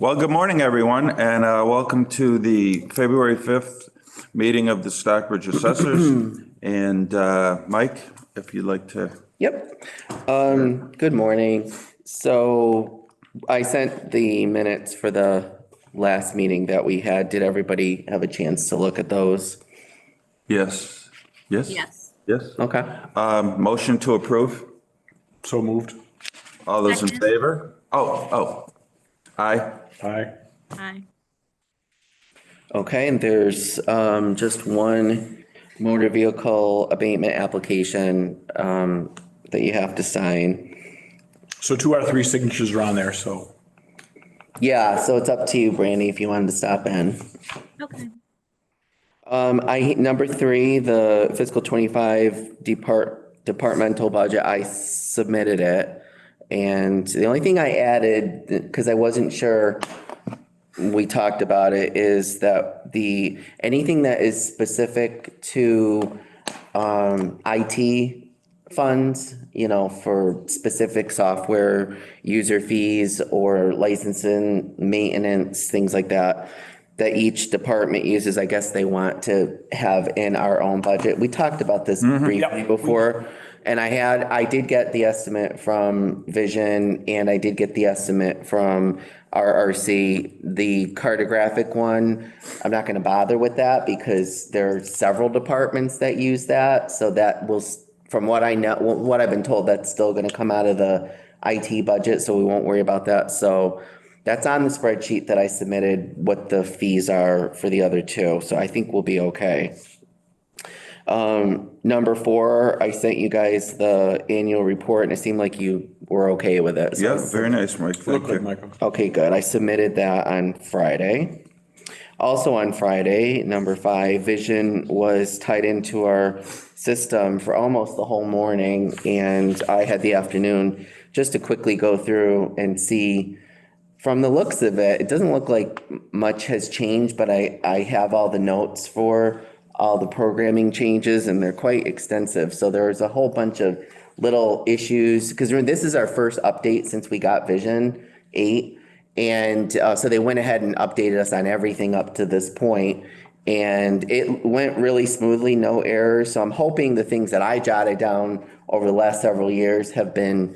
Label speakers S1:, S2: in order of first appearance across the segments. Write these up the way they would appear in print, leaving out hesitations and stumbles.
S1: Well, good morning, everyone, and welcome to the February 5th meeting of the Stockbridge Assessors. And Mike, if you'd like to.
S2: Yep. Good morning. So I sent the minutes for the last meeting that we had. Did everybody have a chance to look at those?
S1: Yes. Yes?
S3: Yes.
S1: Yes.
S2: Okay.
S1: Motion to approve.
S4: So moved.
S1: All those in
S3: Second.
S1: favor? Oh. Aye.
S4: Aye.
S3: Aye.
S2: Okay, and there's just one motor vehicle abatement application that you have to sign.
S4: So 2 out of 3 signatures are on there, so.
S2: Yeah, so it's up to you, Brandy, if you wanted to stop in.
S3: Okay.
S2: Number 3, the fiscal 25 departmental budget, I submitted it. And the only thing I added, because I wasn't sure, we talked about it, is that anything that is specific to IT funds, for specific software user fees or licensing, maintenance, things like that, that each department uses, I guess they want to have in our own budget. We talked about this briefly
S4: Yep.
S2: before. And I did get the estimate from Vision, and I did get the estimate from RRC. The cartographic one, I'm not gonna bother with that because there are several departments that use that. So that will, from what I know, what I've been told, that's still gonna come out of the IT budget, so we won't worry about that. So that's on the spreadsheet that I submitted, what the fees are for the other two. So I think we'll be okay. Number 4, I sent you guys the annual report and it seemed like you were okay with it. So
S1: Yeah, very nice, Mike.
S4: Look
S1: Thank
S4: good,
S1: you.
S4: Michael.
S2: okay, good. I submitted that on Friday. Also on Friday, number 5, Vision was tied into our system for almost the whole morning. And I had the afternoon just to quickly go through and see. From the looks of it, it doesn't look like much has changed, but I have all the notes for all the programming changes and they're quite extensive. So there's a whole bunch of little issues because this is our first update since we got Vision 8. And so they went ahead and updated us on everything up to this point. And it went really smoothly, no errors. So I'm hoping the things that I jotted down over the last several years have been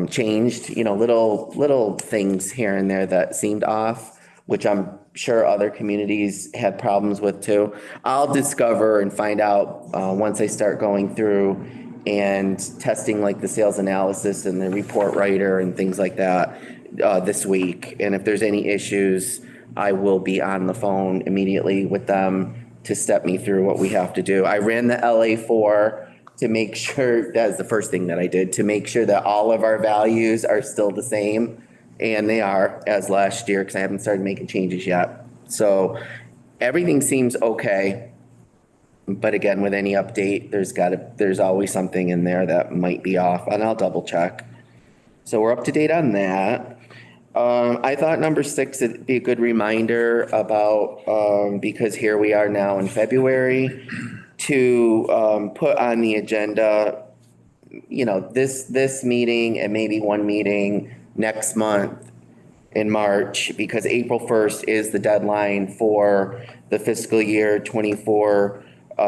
S2: changed, little things here and there that seemed off, which I'm sure other communities had problems with too. I'll discover and find out once I start going through and testing like the sales analysis and the report writer and things like that this week. And if there's any issues, I will be on the phone immediately with them to step me through what we have to do. I ran the LA4 to make sure, that's the first thing that I did, to make sure that all of our values are still the same. And they are as last year because I haven't started making changes yet. So everything seems okay. But again, with any update, there's always something in there that might be off and I'll double check. So we're up to date on that. I thought number 6 would be a good reminder about, because here we are now in February, to put on the agenda, this meeting and maybe one meeting next month in March, because April 1st is the deadline for the fiscal year 24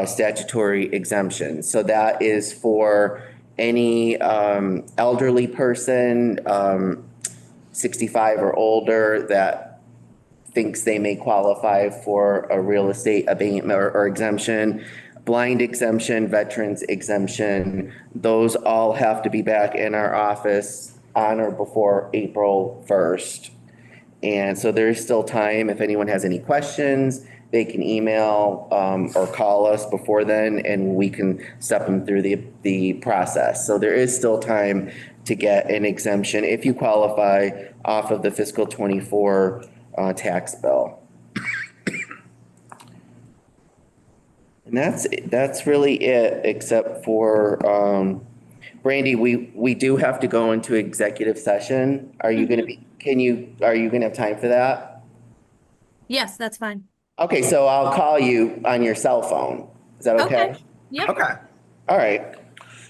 S2: statutory exemption. So that is for any elderly person, 65 or older, that thinks they may qualify for a real estate abatement or exemption, blind exemption, veterans exemption. Those all have to be back in our office on or before April 1st. And so there is still time. If anyone has any questions, they can email or call us before then and we can step them through the process. So there is still time to get an exemption if you qualify off of the fiscal 24 tax bill. And that's really it, except for Brandy, we do have to go into executive session. Are you gonna have time for that?
S3: Yes, that's fine.
S2: Okay, so I'll call you on your cell phone. Is that okay?
S3: Yep.
S1: Okay.
S2: All right.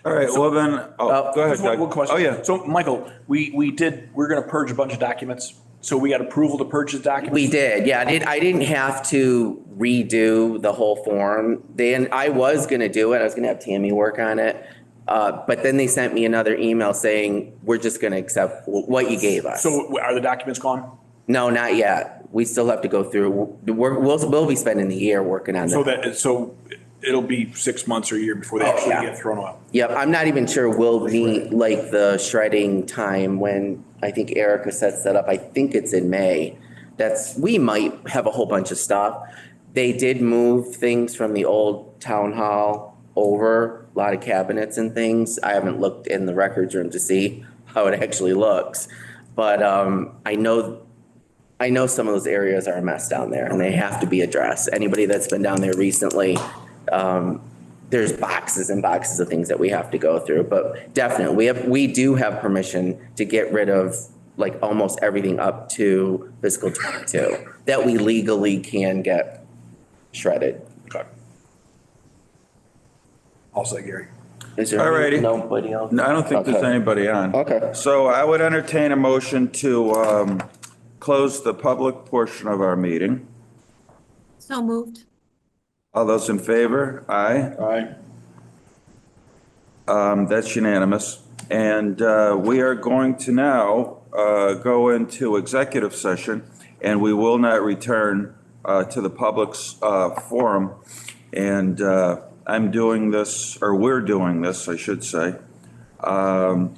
S1: All right, well then, go ahead,
S4: Just one
S1: Doug.
S4: question.
S1: Oh, yeah.
S4: So Michael, we're gonna purge a bunch of documents So we got approval to purchase documents?
S2: We did, yeah. I didn't have to redo the whole form. I was gonna do it. I was gonna have Tammy work on it. But then they sent me another email saying, we're just gonna accept what you gave us.
S4: So are the documents gone?
S2: No, not yet. We still have to go through. We'll be spending the year working on that.
S4: So it'll be 6 months or a year before they actually
S2: yeah.
S4: get thrown out.
S2: Yep, I'm not even sure we'll meet like the shredding time when I think Erica sets that up. I think it's in May. We might have a whole bunch of stuff. They did move things from the old town hall over, a lot of cabinets and things. I haven't looked in the records room to see how it actually looks. But I know some of those areas are a mess down there and they have to be addressed. Anybody that's been down there recently, there's boxes and boxes of things that we have to go through, but definitely we do have permission to get rid of like almost everything up to fiscal 22 that we legally can get shredded.
S4: Okay. I'll say Gary.
S2: Is there
S1: Alrighty.
S2: nobody else?
S1: No, I don't think there's
S2: Okay.
S1: anybody on.
S2: Okay.
S1: So I would entertain a motion to close the public portion of our meeting.
S3: So moved.
S1: All those in favor? Aye.
S4: All right.
S1: That's unanimous. And we are going to now go into executive session, and we will not return to the public's forum. And I'm doing this, or we're doing this, I should say.
S2: I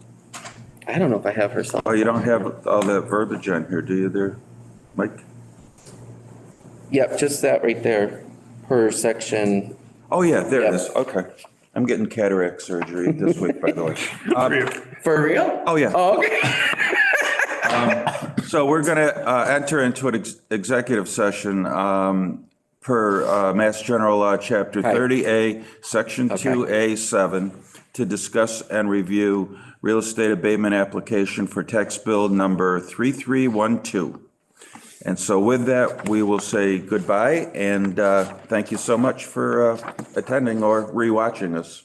S2: don't know if I have her song.
S1: Oh, you don't have all that verbiage on here, do you there, Mike?
S2: Yep, just that right there per section.
S1: Oh, yeah, there it
S2: Yep.
S1: is. Okay. I'm getting cataract surgery this week, by the way.
S2: For real?
S1: Oh, yeah.
S2: Oh, okay.
S1: So we're going to enter into an executive session per Mass General Law, Chapter
S2: Right.
S1: 30A, Section
S2: Okay.
S1: 2A7, to discuss and review real estate abatement application for tax bill number 3312. And so with that, we will say goodbye and thank you so much for attending or rewatching us.